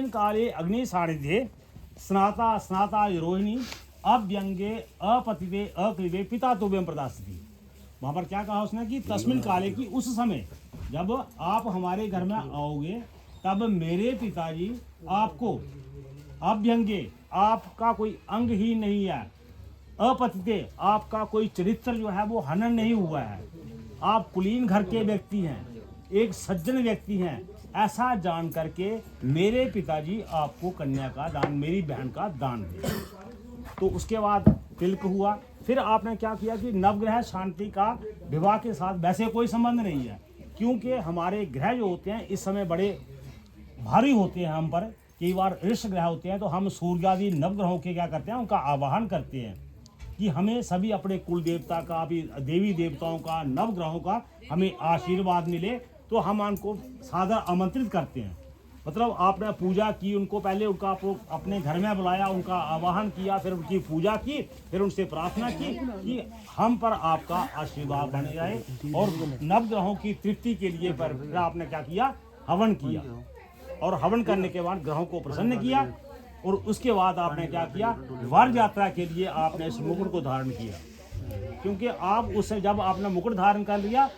काले अग्नि सानिध्ये स्नाता स्नाता रोहिणी अभ्यंगे अपतिते अक्लिवे पिता तुभ्यं प्रदास्यति। वहाँ पर क्या कहा उसने कि तस्मिन काले की उस समय जब आप हमारे घर में आओगे तब मेरे पिताजी आपको अभ्यंगे आपका कोई अंग ही नहीं है, अपतिते आपका कोई चरित्र जो है वो हनन नहीं हुआ है, आप कुलीन घर के व्यक्ति हैं, एक सज्जन व्यक्ति हैं, ऐसा जान करके मेरे पिताजी आपको कन्या का दान, मेरी बहन का दान दे। तो उसके बाद तिलक हुआ। फिर आपने क्या किया कि नवग्रह शांति का विवाह के साथ वैसे कोई संबंध नहीं है, क्योंकि हमारे ग्रह जो होते हैं इस समय बड़े भारी होते हैं हम पर। कई बार ऋष ग्रह होते हैं तो हम सूर्य आदि नवग्रहों के क्या करते हैं, उनका आवाहन करते हैं कि हमें सभी अपने कुल देवता का भी, देवी देवताओं का, नवग्रहों का हमें आशीर्वाद मिले, तो हम उनको सादर आमंत्रित करते हैं। मतलब आपने पूजा की, उनको पहले उनका अपने घर में बुलाया, उनका आवाहन किया, फिर उनकी पूजा की, फिर उनसे प्रार्थना की कि हम पर आपका आशीर्वाद बन जाए, और नवग्रहों की तृप्ति के लिए फिर आपने क्या किया, हवन किया, और हवन करने के बाद ग्रहों को प्रसन्न किया, और उसके बाद आपने क्या किया, वर यात्रा के लिए आपने इस मुकुट को धारण किया। क्योंकि आप उससे जब आपने मुकुट धारण कर लिया,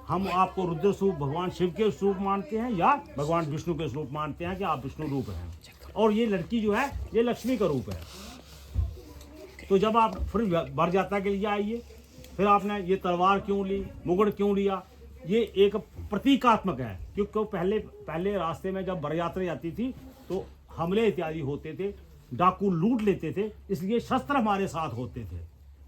हम आपको रुद्र स्वरूप भगवान शिव के स्वरूप मानते हैं या भगवान विष्णु के स्वरूप मानते हैं कि आप विष्णु रूप हैं, और ये लड़की जो है ये लक्ष्मी का रूप है। तो जब आप फिर वर यात्रा के लिए आइए, फिर आपने ये तलवार क्यों ली, मुकुट क्यों लिया, ये एक प्रतीकात्मक है। क्योंकि पहले रास्ते में जब वर यात्रा जाती थी तो हमले इत्यादि होते थे, डाकू लूट लेते थे, इसलिए शस्त्र हमारे साथ होते थे,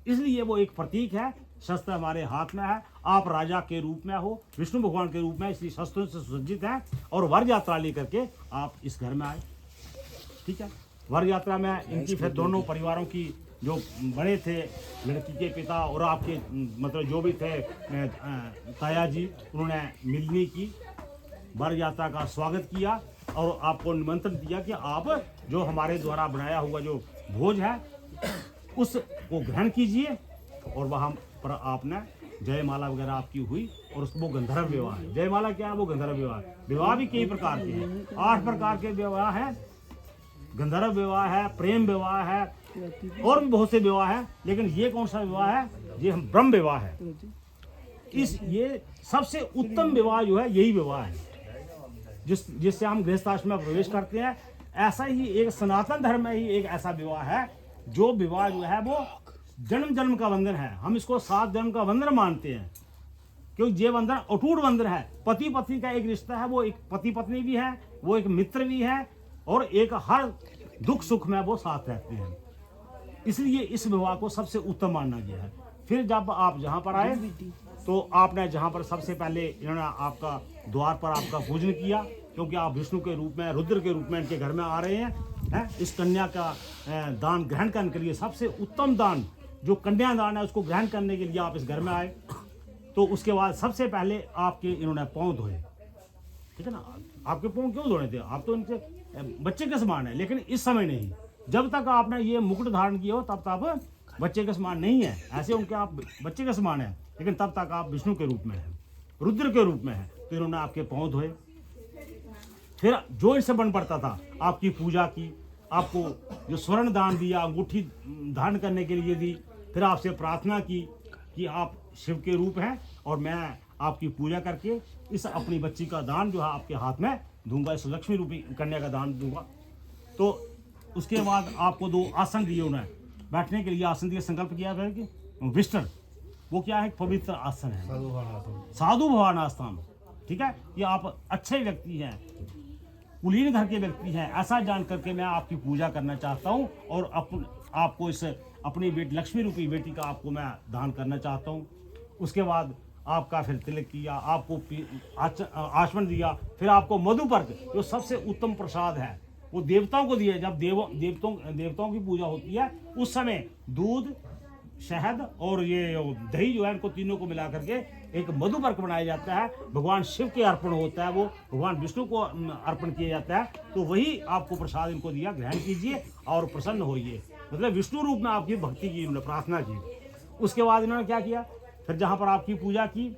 इसलिए वो एक प्रतीक है। शस्त्र हमारे हाथ में है, आप राजा के रूप में हो, विष्णु भगवान के रूप में, इसलिए शस्त्रों से सुसज्जित हैं, और वर यात्रा लेकर के आप इस घर में आए। ठीक है, वर यात्रा में इनकी फिर दोनों परिवारों की जो बड़े थे, लड़की के पिता और आपके मतलब जो भी थे ताया जी, उन्होंने मिलनी की, वर यात्रा का स्वागत किया, और आपको निमंत्रण दिया कि आप जो हमारे द्वारा बनाया हुआ जो भोज है उसको ग्रहण कीजिए। और वहाँ पर आपने जयमाला वगैरह आपकी हुई, और उसको गंधर्व विवाह है। जयमाला क्या है, वो गंधर्व विवाह है। विवाह भी कई प्रकार के हैं, 8 प्रकार के विवाह है। गंधर्व विवाह है, प्रेम विवाह है, और भी बहुत से विवाह है, लेकिन ये कौन सा विवाह है, ये हम ब्रह्म विवाह है। ये सबसे उत्तम विवाह जो है यही विवाह है, जिससे हम गृहस्थाश्रम में प्रवेश करते हैं। ऐसा ही एक सनातन धर्म में ही एक ऐसा विवाह है, जो विवाह जो है वो जन्म जन्म का बंधन है। हम इसको 7 जन्म का बंधन मानते हैं, क्योंकि ये बंधन अटूट बंधन है। पति पत्नी का एक रिश्ता है, वो एक पति पत्नी भी है, वो एक मित्र भी है, और एक हर दुख सुख में वो साथ रहते हैं। इसलिए इस विवाह को सबसे उत्तम माना गया है। फिर जब आप जहाँ पर आए तो आपने जहाँ पर सबसे पहले इन्होंने आपका द्वार पर आपका पूजन किया, क्योंकि आप विष्णु के रूप में, रुद्र के रूप में इनके घर में आ रहे हैं। इस कन्या का दान ग्रहण करने के लिए, सबसे उत्तम दान जो कन्यादान है उसको ग्रहण करने के लिए आप इस घर में आए। तो उसके बाद सबसे पहले आपके इन्होंने पाँव धोए, ठीक है ना। आपके पाँव क्यों धोने थे, आप तो इनसे बच्चे के समान है, लेकिन इस समय नहीं। जब तक आपने ये मुकुट धारण किया हो तब तक बच्चे के समान नहीं है। ऐसे उनके आप बच्चे के समान है, लेकिन तब तक आप विष्णु के रूप में हैं, रुद्र के रूप में हैं। तो इन्होंने आपके पाँव धोए, फिर जो इनसे बन पड़ता था आपकी पूजा की, आपको जो स्वर्ण दान दिया, अंगूठी धारण करने के लिए दी, फिर आपसे प्रार्थना की कि आप शिव के रूप हैं, और मैं आपकी पूजा करके इस अपनी बच्ची का दान जो है आपके हाथ में दूंगा, इस लक्ष्मी रूपी कन्या का दान दूंगा। तो उसके बाद आपको 2 आसन दिए, उन्हें बैठने के लिए आसन दिए, संकल्प किया था कि विष्टर, वो क्या है, पवित्र आसन है, साधु भवन आस्थान। ठीक है, ये आप अच्छे व्यक्ति हैं, कुलीन घर के व्यक्ति हैं, ऐसा जान करके मैं आपकी पूजा करना चाहता हूँ, और आपको इस अपनी बेटी लक्ष्मी रूपी बेटी का आपको मैं दान करना चाहता हूँ। उसके बाद आपका फिर तिलक किया, आपको आचमन दिया, फिर आपको मधुपर्क जो सबसे उत्तम प्रसाद है वो देवताओं को दिया। जब देवताओं की पूजा होती है उस समय दूध, शहद और ये दही जो है, इनको तीनों को मिला करके एक मधुपर्क बनाया जाता है। भगवान शिव के अर्पण होता है, वो भगवान विष्णु को अर्पण किया जाता है। तो वही आपको प्रसाद इनको दिया, ग्रहण कीजिए और प्रसन्न होइए। मतलब विष्णु रूप में आपकी भक्ति की, उन्होंने प्रार्थना की। उसके बाद इन्होंने क्या किया, फिर जहाँ पर आपकी पूजा की,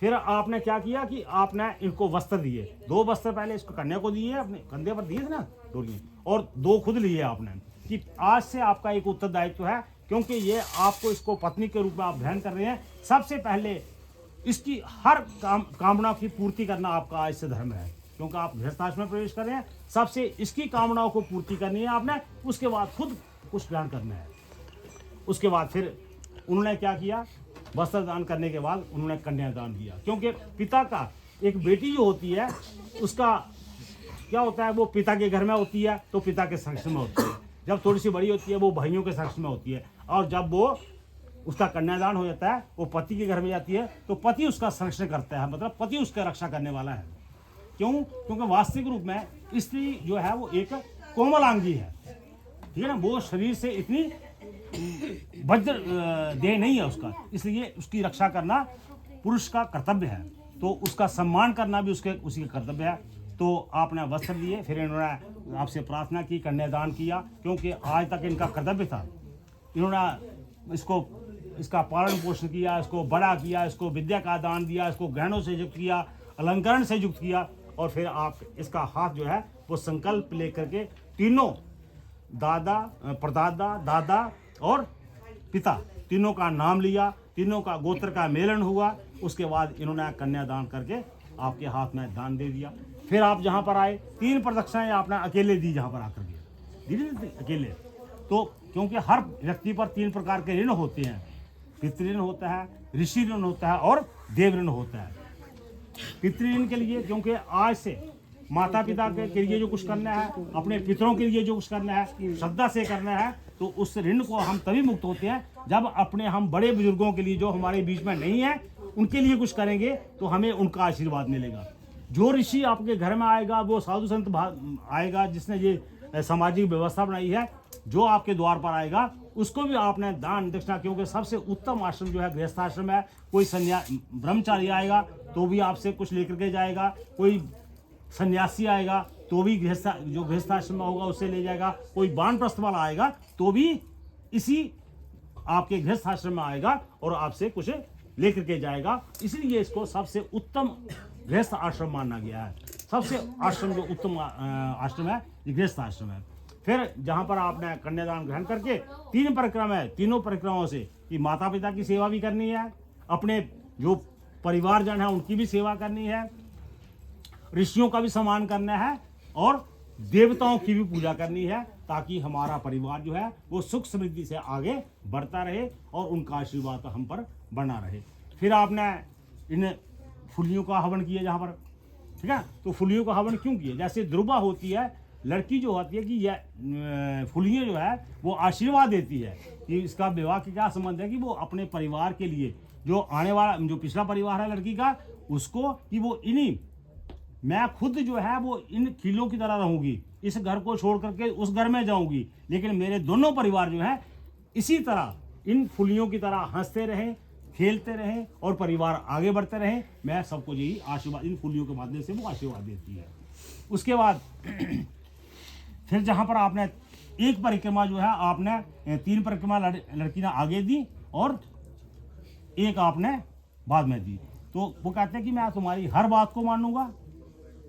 फिर आपने क्या किया कि आपने इनको वस्त्र दिए, 2 वस्त्र पहले इसको कन्या को दिए, अपने कंधे पर दिए थे ना डोरियां, और 2 खुद लिए आपने कि आज से आपका एक उत्तरदायित्व है, क्योंकि ये आपको इसको पत्नी के रूप में आप ग्रहण कर रहे हैं। सबसे पहले इसकी हर कामना की पूर्ति करना आपका आज से धर्म है, क्योंकि आप गृहस्थाश्रम में प्रवेश कर रहे हैं। सबसे इसकी कामनाओं को पूर्ति करनी है आपने, उसके बाद खुद कुछ ग्रहण करना है। उसके बाद फिर उन्होंने क्या किया, वस्त्र दान करने के बाद उन्होंने कन्यादान किया, क्योंकि पिता का एक बेटी जो होती है उसका क्या होता है, वो पिता के घर में होती है तो पिता के संरक्षण में होती है, जब थोड़ी सी बड़ी होती है वो भाइयों के संरक्षण में होती है, और जब वो उसका कन्यादान हो जाता है वो पति के घर में जाती है तो पति उसका संरक्षण करता है, मतलब पति उसका रक्षा करने वाला है। क्यों? क्योंकि वास्तविक रूप में स्त्री जो है वो एक कोमलांगी है, ठीक है ना, वो शरीर से इतनी वज्र देह नहीं है उसका, इसलिए उसकी रक्षा करना पुरुष का कर्तव्य है, तो उसका सम्मान करना भी उसी का कर्तव्य है। तो आपने वस्त्र दिए, फिर इन्होंने आपसे प्रार्थना की, कन्यादान किया, क्योंकि आज तक इनका कर्तव्य था। इन्होंने इसका पालन पोषण किया, इसको बड़ा किया, इसको विद्या का दान दिया, इसको गहनों से युक्त किया, अलंकरण से युक्त किया, और फिर आप इसका हाथ जो है वो संकल्प लेकर के तीनों दादा, परदादा, दादा और पिता तीनों का नाम लिया, तीनों का गोत्र का मेलन हुआ। उसके बाद इन्होंने कन्यादान करके आपके हाथ में दान दे दिया। फिर आप जहाँ पर आए 3 प्रदक्षिणाएं आपने अकेले दी, जहाँ पर आकर के धीरे अकेले, तो क्योंकि हर व्यक्ति पर 3 प्रकार के ऋण होते हैं, पितृ ऋण होता है, ऋषि ऋण होता है और देव ऋण होता है। पितृ ऋण के लिए क्योंकि आज से माता पिता के लिए जो कुछ करना है, अपने पितरों के लिए जो कुछ करना है, श्रद्धा से करना है, तो उस ऋण को हम तभी मुक्त होते हैं जब अपने हम बड़े बुजुर्गों के लिए जो हमारे बीच में नहीं है उनके लिए कुछ करेंगे, तो हमें उनका आशीर्वाद मिलेगा। जो ऋषि आपके घर में आएगा, वो साधु संत आएगा जिसने ये सामाजिक व्यवस्था बनाई है, जो आपके द्वार पर आएगा उसको भी आपने दान दक्षिणा, क्योंकि सबसे उत्तम आश्रम जो है गृहस्थाश्रम है। कोई ब्रह्मचारी आएगा तो भी आपसे कुछ लेकर के जाएगा, कोई सन्यासी आएगा तो भी गृहस्थाश्रम में होगा उससे ले जाएगा, कोई वानप्रस्थ वाला आएगा तो भी इसी आपके गृहस्थाश्रम में आएगा और आपसे कुछ लेकर के जाएगा। इसलिए इसको सबसे उत्तम गृहस्थ आश्रम माना गया है। सबसे आश्रम जो उत्तम आश्रम है ये गृहस्थ आश्रम है। फिर जहाँ पर आपने कन्यादान ग्रहण करके 3 परिक्रमा है, तीनों परिक्रमाओं से कि माता पिता की सेवा भी करनी है, अपने जो परिवारजन है उनकी भी सेवा करनी है, ऋषियों का भी सम्मान करना है और देवताओं की भी पूजा करनी है, ताकि हमारा परिवार जो है वो सुख समृद्धि से आगे बढ़ता रहे और उनका आशीर्वाद हम पर बना रहे। फिर आपने इन फुलियों का हवन किया जहाँ पर, ठीक है, तो फुलियों का हवन क्यों किया? जैसे ध्रुवा होती है, लड़की जो होती है कि यह फुलियाँ जो है वो आशीर्वाद देती है कि इसका विवाह के क्या संबंध है, कि वो अपने परिवार के लिए जो आने वाला जो पिछला परिवार है लड़की का, उसको कि वो इन्हीं मैं खुद जो है वो इन खिलों की तरह रहूंगी, इस घर को छोड़ करके उस घर में जाऊंगी, लेकिन मेरे दोनों परिवार जो है इसी तरह इन फुलियों की तरह हंसते रहें, खेलते रहें और परिवार आगे बढ़ते रहें। मैं सबको यही आशीर्वाद इन फुलियों के माध्यम से वो आशीर्वाद देती है। उसके बाद फिर जहाँ पर आपने एक परिक्रमा जो है आपने 3 परिक्रमा लड़की ने आगे दी और एक आपने बाद में दी, तो वो कहते हैं कि मैं तुम्हारी हर बात को मानूंगा,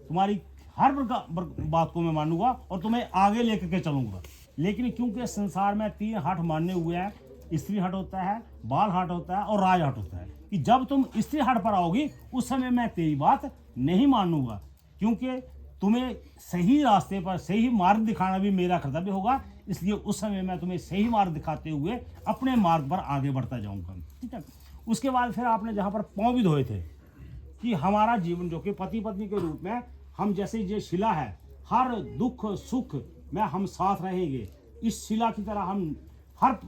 तुम्हारी हर बात को मैं मानूंगा और तुम्हें आगे लेकर के चलूंगा। लेकिन क्योंकि संसार में 3 हट माने हुए हैं, स्त्री हट होता है, बाल हट होता है और राज हट होता है, कि जब तुम स्त्री हट पर आओगी उस समय मैं तेरी बात नहीं मानूंगा, क्योंकि तुम्हें सही रास्ते पर सही मार्ग दिखाना भी मेरा कर्तव्य होगा। इसलिए उस समय मैं तुम्हें सही मार्ग दिखाते हुए अपने मार्ग पर आगे बढ़ता जाऊंगा, ठीक है। उसके बाद फिर आपने जहाँ पर पाँव भी धोए थे कि हमारा जीवन जो कि पति पत्नी के रूप में हम जैसे ये शिला है, हर दुख सुख में हम साथ रहेंगे, इस शिला की तरह हम हर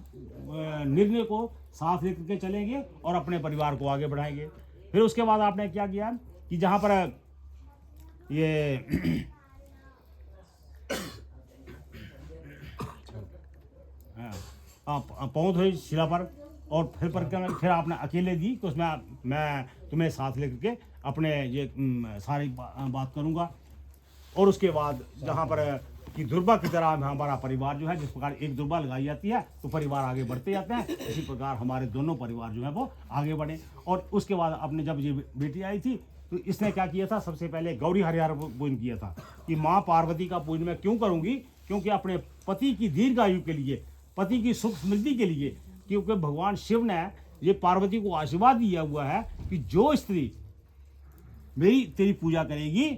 निर्णय को साथ लेकर के चलेंगे और अपने परिवार को आगे बढ़ाएंगे। फिर उसके बाद आपने क्या किया कि जहाँ पर ये पाँव धोए शिला पर और फिर आपने अकेले दी कि उसमें मैं तुम्हें साथ लेकर के अपने ये सारी बात करूंगा। और उसके बाद जहाँ पर कि दुर्बा की तरह हमारा परिवार जो है, जिस प्रकार एक दुर्बा लगाई जाती है तो परिवार आगे बढ़ते जाते हैं, इसी प्रकार हमारे दोनों परिवार जो है वो आगे बढ़े। और उसके बाद अपने जब ये बेटी आई थी तो इसने क्या किया था, सबसे पहले गौरी हरिहर पूजन किया था कि माँ पार्वती का पूजन मैं क्यों करूँगी, क्योंकि अपने पति की दीर्घायु के लिए, पति की सुख समृद्धि के लिए, क्योंकि भगवान शिव ने ये पार्वती को आशीर्वाद दिया हुआ है कि जो स्त्री मेरी तेरी पूजा करेगी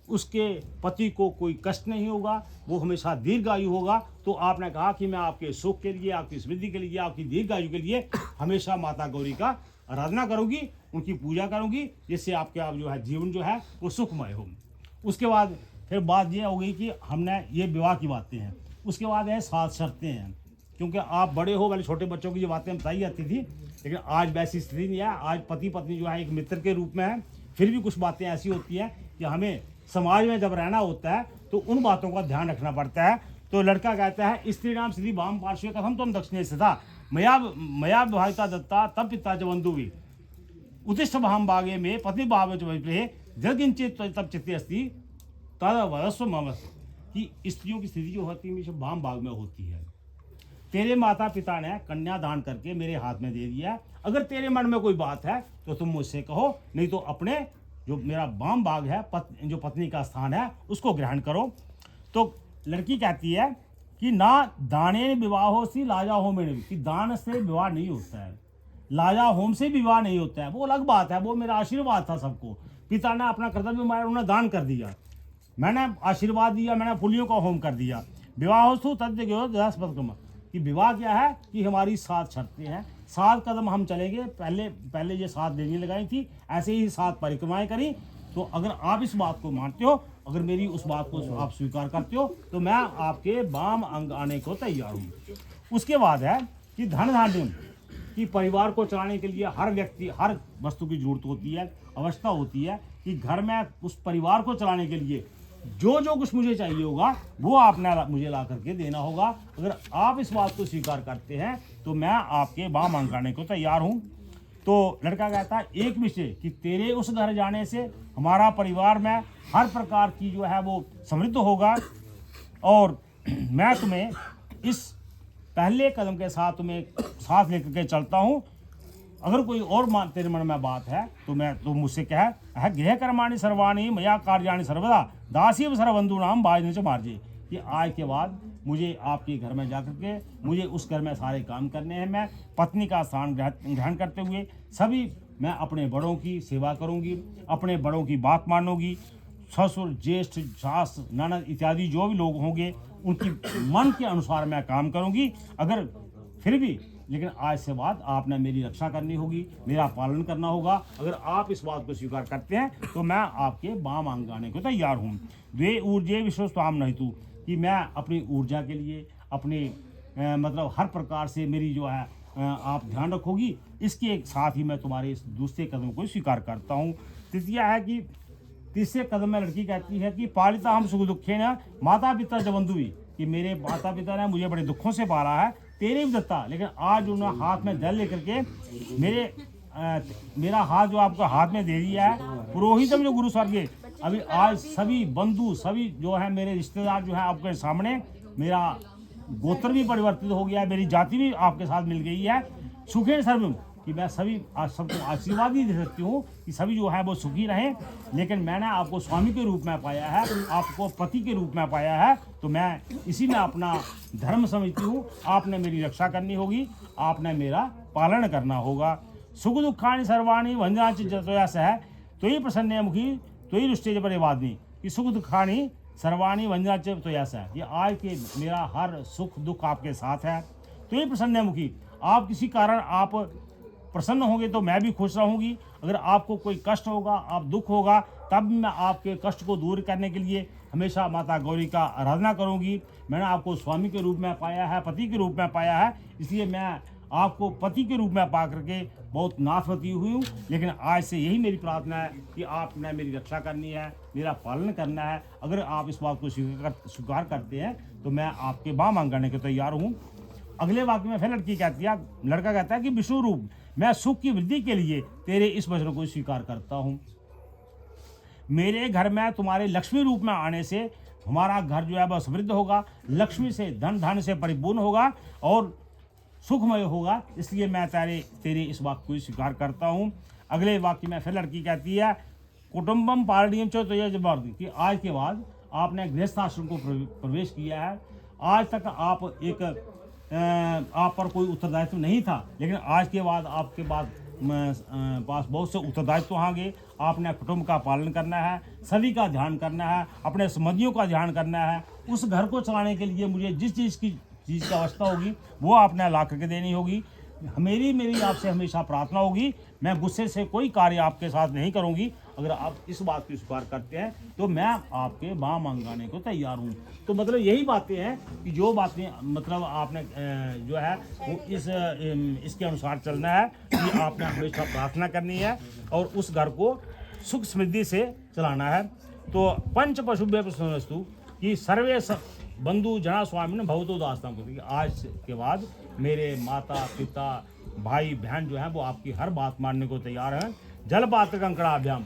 उसके पति को कोई कष्ट नहीं होगा, वो हमेशा दीर्घायु होगा। तो आपने कहा कि मैं आपके सुख के लिए, आपकी समृद्धि के लिए, आपकी दीर्घायु के लिए हमेशा माता गौरी का आराधना करूंगी, उनकी पूजा करूंगी, जिससे आपके आप जो है जीवन जो है वो सुखमय हो। उसके बाद फिर बात ये हो गई कि हमने ये विवाह की बातें हैं। उसके बाद है 7 शर्तें हैं, क्योंकि आप बड़े हो, पहले छोटे बच्चों की ये बातें बताई जाती थी, लेकिन आज वैसी स्थिति नहीं है। आज पति पत्नी जो है एक मित्र के रूप में है, फिर भी कुछ बातें ऐसी होती हैं कि हमें समाज में जब रहना होता है तो उन बातों का ध्यान रखना पड़ता है। तो लड़का कहता है स्त्री नाम श्री वाम पार्श्व कथम तुम दक्षिणे स्थिता मया विवाहिता दत्ता तब पिता च बंधुवी उत्तिष्ठ भाम भागे में पत्नी भाव जल किंचित तब चित्ते अस्ति तद वयस्व मम, कि स्त्रियों की स्थिति जो होती है हमेशा भाम भाग में होती है। तेरे माता पिता ने कन्या दान करके मेरे हाथ में दे दिया, अगर तेरे मन में कोई बात है तो तुम मुझसे कहो, नहीं तो अपने जो मेरा वाम भाग है, जो पत्नी का स्थान है, उसको ग्रहण करो। तो लड़की कहती है कि ना दाने विवाहो सी लाजा होम में, कि दान से विवाह नहीं होता है, लाजा होम से विवाह नहीं होता है, वो अलग बात है, वो मेरा आशीर्वाद था सबको। पिता ने अपना कर्तव्य मारा, उन्होंने दान कर दिया, मैंने आशीर्वाद दिया, मैंने फुलियों का होम कर दिया। विवाहोस्तु तद्यस्पदक्रम, कि विवाह क्या है कि हमारी 7 शर्तें हैं, 7 कदम हम चलेंगे। पहले ये 7 देनी लगाई थी, ऐसे ही 7 परिक्रमाएं करी। तो अगर आप इस बात को मानते हो, अगर मेरी उस बात को आप स्वीकार करते हो, तो मैं आपके वाम अंग आने को तैयार हूँ। उसके बाद है कि धन धान्य, कि परिवार को चलाने के लिए हर व्यक्ति हर वस्तु की जरूरत होती है, अवस्था होती है कि घर में उस परिवार को चलाने के लिए जो जो कुछ मुझे चाहिए होगा वो आपने मुझे ला करके देना होगा। अगर आप इस बात को स्वीकार करते हैं तो मैं आपके वाम अंग आने को तैयार हूँ। तो लड़का कहता है एक विषय कि तेरे उस घर जाने से हमारा परिवार में हर प्रकार की जो है वो समृद्ध होगा, और मैं तुम्हें इस पहले कदम के साथ तुम्हें साथ लेकर के चलता हूँ। अगर कोई और तेरे मन में बात है तो मैं तो मुझसे कह गृह कर्माणि सर्वाणि मया कार्याणि सर्वदा दासीव सर्वबंधु नाम बाजने से मार्जे, कि आज के बाद मुझे आपके घर में जाकर के मुझे उस घर में सारे काम करने हैं। मैं पत्नी का स्थान ग्रहण करते हुए सभी मैं अपने बड़ों की सेवा करूंगी, अपने बड़ों की बात मानूंगी, ससुर ज्येष्ठ सास ननद इत्यादि जो भी लोग होंगे उनकी मन के अनुसार मैं काम करूंगी। अगर फिर भी लेकिन आज से बाद आपने मेरी रक्षा करनी होगी, मेरा पालन करना होगा। अगर आप इस बात को स्वीकार करते हैं तो मैं आपके वाम अंग आने को तैयार हूँ। द्वे ऊर्जे विश्वस्ताम नहीं तू, कि मैं अपनी ऊर्जा के लिए अपने मतलब हर प्रकार से मेरी जो है आप ध्यान रखोगी, इसके साथ ही मैं तुम्हारे इस दूसरे कदम को स्वीकार करता हूँ। तृतीय है कि तीसरे कदम में लड़की कहती है कि पालिता हम सुख दुखे न माता पिता जबंधुवी, कि मेरे माता पिता ने मुझे बड़े दुखों से पाला है, तेरे भी दत्ता, लेकिन आज उन्होंने हाथ में जल लेकर के मेरा हाथ जो आपका हाथ में दे दिया है, पुरोहितम जो गुरु स्वर्गे, अभी आज सभी बंधु सभी जो है मेरे रिश्तेदार जो है आपके सामने, मेरा गोत्र भी परिवर्तित हो गया है, मेरी जाति भी आपके साथ मिल गई है। सुखे सर्वम, कि मैं सभी सबको आशीर्वाद ही दे सकती हूँ कि सभी जो है वो सुखी रहें, लेकिन मैंने आपको स्वामी के रूप में पाया है, आपको पति के रूप में पाया है, तो मैं इसी में अपना धर्म समझती हूँ। आपने मेरी रक्षा करनी होगी, आपने मेरा पालन करना होगा। सुख दुखानि सर्वाणि वंदनाच जतोया सह तो ही प्रसन्न मुखी तो ही रुष्टे परिवादनी, कि सुख दुखानि सर्वाणि वंदनाच जतोया सह, ये आज के मेरा हर सुख दुख आपके साथ है। तो ही प्रसन्न मुखी, आप किसी कारण आप प्रसन्न होंगे तो मैं भी खुश रहूंगी। अगर आपको कोई कष्ट होगा, आप दुख होगा, तब मैं आपके कष्ट को दूर करने के लिए हमेशा माता गौरी का आराधना करूंगी। मैंने आपको स्वामी के रूप में पाया है, पति के रूप में पाया है, इसलिए मैं आपको पति के रूप में पा करके बहुत नाथवती हुई हूँ। लेकिन आज से यही मेरी प्रार्थना है कि आपने मेरी रक्षा करनी है, मेरा पालन करना है। अगर आप इस बात को स्वीकार करते हैं तो मैं आपके वाम अंग आने को तैयार हूँ। अगले वाक्य में फिर लड़का कहता है कि विष्णु रूप, मैं सुख की वृद्धि के लिए तेरे इस वचन को स्वीकार करता हूँ। मेरे घर में तुम्हारे लक्ष्मी रूप में आने से हमारा घर जो है वह समृद्ध होगा, लक्ष्मी से धन धन से परिपूर्ण होगा और सुखमय होगा। इसलिए मैं तेरे इस वाक्य को स्वीकार करता हूँ। अगले वाक्य में फिर लड़की कहती है कुटुंबम पारणीयम चो, तो यह जवाब कि आज के बाद आपने गृहस्थ आश्रम को प्रवेश किया है। आज तक आप पर कोई उत्तरदायित्व नहीं था, लेकिन आज के बाद आपके पास बहुत से उत्तरदायित्व होंगे। आपने कुटुंब का पालन करना है, सभी का ध्यान करना है, अपने संबंधियों का ध्यान करना है। उस घर को चलाने के लिए मुझे जिस चीज़ की आवश्यकता होगी वो आपने ला करके देनी होगी। मेरी आपसे हमेशा प्रार्थना होगी, मैं गुस्से से कोई कार्य आपके साथ नहीं करूंगी। अगर आप इस बात की स्वीकार करते हैं तो मैं आपके बाँ मंगाने को तैयार हूँ। तो मतलब यही बातें हैं कि जो बातें मतलब आपने जो है वो इसके अनुसार चलना है कि आपने हमेशा प्रार्थना करनी है और उस घर को सुख समृद्धि से चलाना है। तो पंच पशुभ्य प्रसन्नस्तु कि सर्वे बंधु जना स्वामी ने भवतो दास्तां को, आज के बाद मेरे माता पिता भाई बहन जो है वो आपकी हर बात मानने को तैयार हैं। जल पात्र कंकड़ाभ्याम,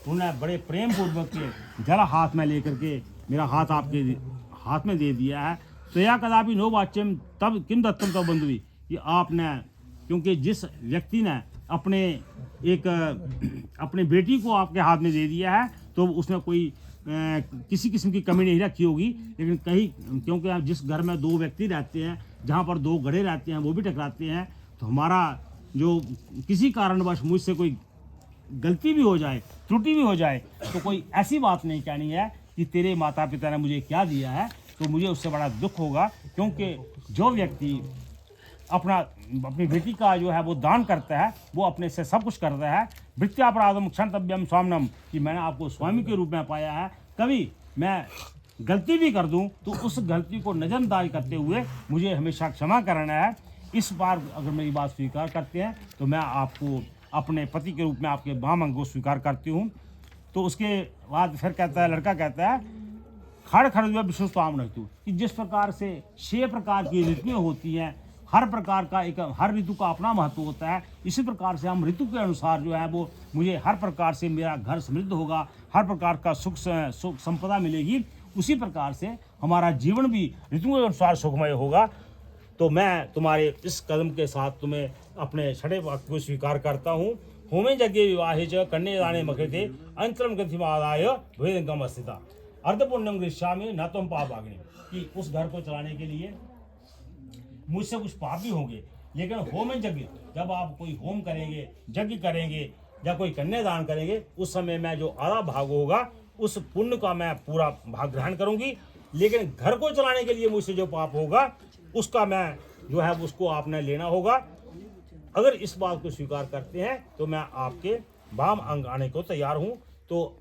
उन्हें बड़े प्रेम पूर्वक के जल हाथ में लेकर के मेरा हाथ आपके हाथ में दे दिया है। तो या कदापि नो वाच्यम तब किम दत्तम तब बंधुवी, कि आपने, क्योंकि जिस व्यक्ति ने अपने बेटी को आपके हाथ में दे दिया है तो उसने कोई किसी किस्म की कमी नहीं रखी होगी। लेकिन कहीं, क्योंकि आप जिस घर में दो व्यक्ति रहते हैं, जहाँ पर दो घड़े रहते हैं, वो भी टकराते हैं, तो हमारा जो किसी कारणवश मुझसे कोई गलती भी हो जाए, त्रुटि भी हो जाए, तो कोई ऐसी बात नहीं कहनी है कि तेरे माता पिता ने मुझे क्या दिया है, तो मुझे उससे बड़ा दुख होगा। क्योंकि जो व्यक्ति अपनी बेटी का जो है वो दान करता है, वो अपने से सब कुछ करता है। वृत्यापराधम क्षणतव्यम स्वामिनम, कि मैंने आपको स्वामी के रूप में पाया है, कभी मैं गलती भी कर दूं तो उस गलती को नजरअंदाज करते हुए मुझे हमेशा क्षमा करना है। इस बार अगर मेरी बात स्वीकार करते हैं तो मैं आपको अपने पति के रूप में आपके बाम को स्वीकार करती हूँ। तो उसके बाद फिर कहता है, लड़का कहता है खड़ खड़ विश्वस्ताम रहती हूँ, कि जिस प्रकार से 6 प्रकार की ऋतुएँ होती हैं, हर प्रकार का हर ऋतु का अपना महत्व होता है, इसी प्रकार से हम ऋतु के अनुसार जो है वो मुझे हर प्रकार से मेरा घर समृद्ध होगा, हर प्रकार का सुख संपदा मिलेगी। उसी प्रकार से हमारा जीवन भी ऋतुओं के अनुसार सुखमय होगा। तो मैं तुम्हारे इस कदम के साथ तुम्हें अपने छठे वाक्य को स्वीकार करता हूँ। होमे यज्ञ विवाहे च कन्या दाने मकृते अंतरम ग्रंथिमादाय भेदंगम अस्थिता अर्धपुण्यम गृह्णामि न त्वं पापाग्नि, कि उस घर को चलाने के लिए मुझसे कुछ पाप भी होंगे, लेकिन होम यज्ञ, जब आप कोई होम करेंगे, यज्ञ करेंगे या कोई कन्यादान करेंगे, उस समय में जो आधा भाग होगा उस पुण्य का मैं पूरा भाग ग्रहण करूंगी। लेकिन घर को चलाने के लिए मुझसे जो पाप होगा उसका मैं जो है उसको आपने लेना होगा। अगर इस बात को स्वीकार करते हैं तो मैं आपके वाम अंग आने को तैयार हूँ। तो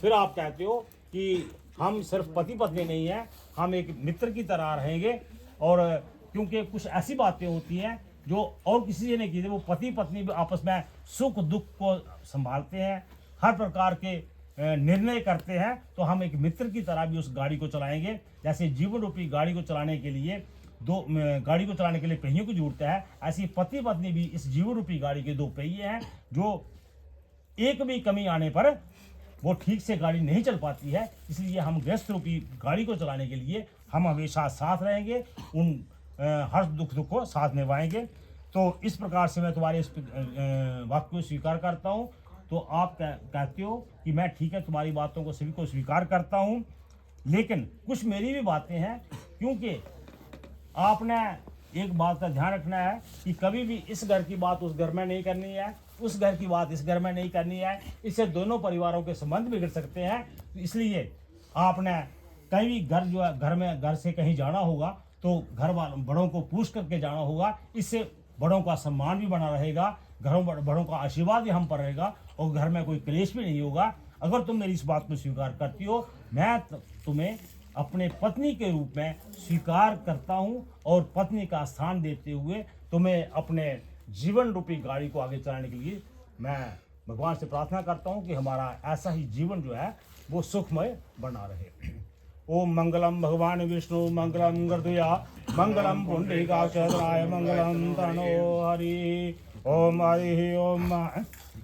फिर आप कहते हो कि हम सिर्फ पति पत्नी नहीं है, हम एक मित्र की तरह रहेंगे। और क्योंकि कुछ ऐसी बातें होती हैं जो और किसी से नहीं की, वो पति पत्नी भी आपस में सुख दुख को संभालते हैं, हर प्रकार के निर्णय करते हैं, तो हम एक मित्र की तरह भी उस गाड़ी को चलाएंगे। जैसे जीवन रूपी गाड़ी को चलाने के लिए गाड़ी को चलाने के लिए पहियों की जरूरत है, ऐसी पति पत्नी भी इस जीवन रूपी गाड़ी के 2 पहिए हैं, जो एक भी कमी आने पर वो ठीक से गाड़ी नहीं चल पाती है। इसलिए हम गृहस्थ रूपी गाड़ी को चलाने के लिए हम हमेशा साथ रहेंगे, उन हर दुख को साथ निभाएंगे। तो इस प्रकार से मैं तुम्हारे इस वाक्य को स्वीकार करता हूँ। तो आप कहते हो कि मैं ठीक है, तुम्हारी बातों को सभी को स्वीकार करता हूँ, लेकिन कुछ मेरी भी बातें हैं। क्योंकि आपने एक बात का ध्यान रखना है कि कभी भी इस घर की बात उस घर में नहीं करनी है, उस घर की बात इस घर में नहीं करनी है। इससे दोनों परिवारों के संबंध बिगड़ सकते हैं। इसलिए आपने कहीं भी घर से कहीं जाना होगा तो घर वालों बड़ों को पूछ करके जाना होगा। इससे बड़ों का सम्मान भी बना रहेगा, बड़ों का आशीर्वाद भी हम पर रहेगा और घर में कोई क्लेश भी नहीं होगा। अगर तुम मेरी इस बात को स्वीकार करती हो, मैं तुम्हें अपने पत्नी के रूप में स्वीकार करता हूँ और पत्नी का स्थान देते हुए तुम्हें अपने जीवन रूपी गाड़ी को आगे चलाने के लिए मैं भगवान से प्रार्थना करता हूँ कि हमारा ऐसा ही जीवन जो है वो सुखमय बना रहे। ओम मंगलम भगवान विष्णु मंगलम गर्दया मंगलम पुंडरीकाक्षराय मंगलम तनो हरि ओम हरि ओम।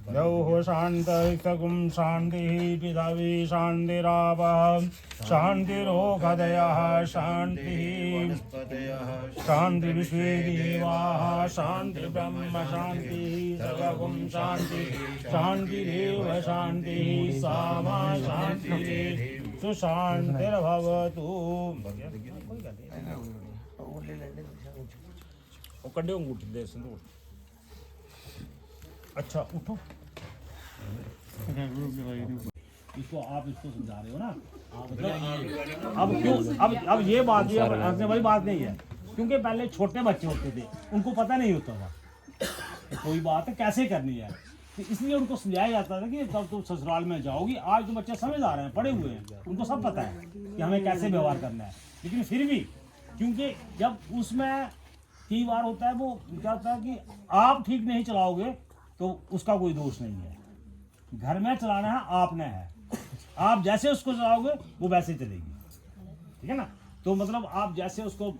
द्यौः शान्तिर्गुं शान्तिः पृथिवी शान्तिरापः शान्तिरोषधयः शान्तिः शान्तिर्विश्वे देवाः शान्तिर्ब्रह्म शान्तिः सर्वगुं शान्तिः शान्तिरेव शान्तिः सा मा शान्तिः सुशान्तिर्भवतु। कड्डे उठ दे संदूर। अच्छा उठो। इसको आप इसको समझा रहे हो ना, अब क्यों अब ये बात ये हंसने वाली बात नहीं है, क्योंकि पहले छोटे बच्चे होते थे उनको पता नहीं होता था तो कोई बात है कैसे करनी है, तो इसलिए उनको समझाया जाता था कि जब तुम ससुराल में जाओगी, आज तो बच्चे समझदार हैं, पढ़े हुए हैं, उनको सब पता है कि हमें कैसे व्यवहार करना है। लेकिन फिर भी क्योंकि जब उसमें कई बार होता है वो क्या होता है कि आप ठीक नहीं चलाओगे तो उसका कोई दोष नहीं है, घर में चलाना है आपने है, आप जैसे उसको चलाओगे वो वैसे चलेगी, ठीक है ना। तो मतलब आप जैसे उसको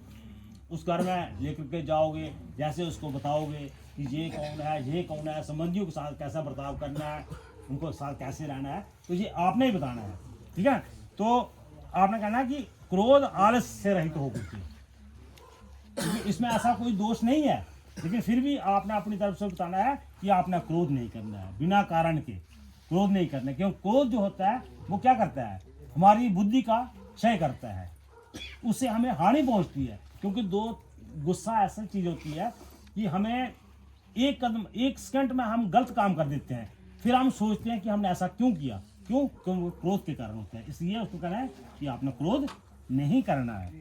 उस घर में लेकर के जाओगे, जैसे उसको बताओगे कि ये कौन है, संबंधियों के साथ कैसा बर्ताव करना है, उनको साथ कैसे रहना है, तो ये आपने ही बताना है, ठीक है। तो आपने कहना है कि क्रोध आलस से रहित हो गई, क्योंकि इसमें ऐसा कोई दोष नहीं है, लेकिन फिर भी आपने अपनी तरफ से बताना है कि आपने क्रोध नहीं करना है, बिना कारण के क्रोध नहीं करना है। क्यों क्रोध जो होता है वो क्या करता है, हमारी बुद्धि का क्षय करता है, उससे हमें हानि पहुंचती है। क्योंकि गुस्सा ऐसी चीज होती है कि हमें एक सेकंड में हम गलत काम कर देते हैं, फिर हम सोचते हैं कि हमने ऐसा क्यों किया, क्योंकि वो क्रोध के कारण होता है। इसलिए उसको कहना है कि आपने क्रोध नहीं करना है।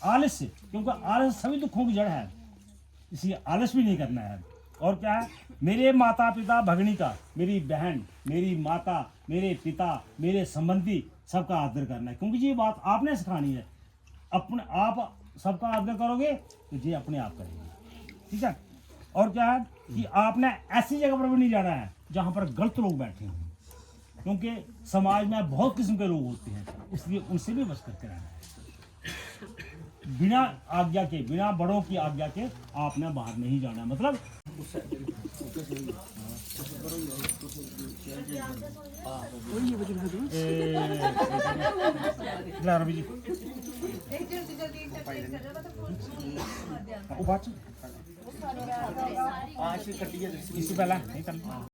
आलस्य, क्योंकि आलस सभी दुखों की जड़ है, इसलिए आलस भी नहीं करना है। और क्या है, मेरे माता पिता भगनिका, मेरी बहन, मेरी माता, मेरे पिता, मेरे संबंधी सबका आदर करना है, क्योंकि ये बात आपने सिखानी है। अपने आप सबका आदर करोगे तो ये अपने आप करेंगे, ठीक है। और क्या है कि आपने ऐसी जगह पर भी नहीं जाना है जहाँ पर गलत लोग बैठे हों, क्योंकि समाज में बहुत किस्म के लोग होते हैं, इसलिए उनसे भी बच करके रहना है। बिना आज्ञा के, बिना बड़ों की आज्ञा के आपने बाहर नहीं जाना है। मतलब इससे पहला नहीं करना।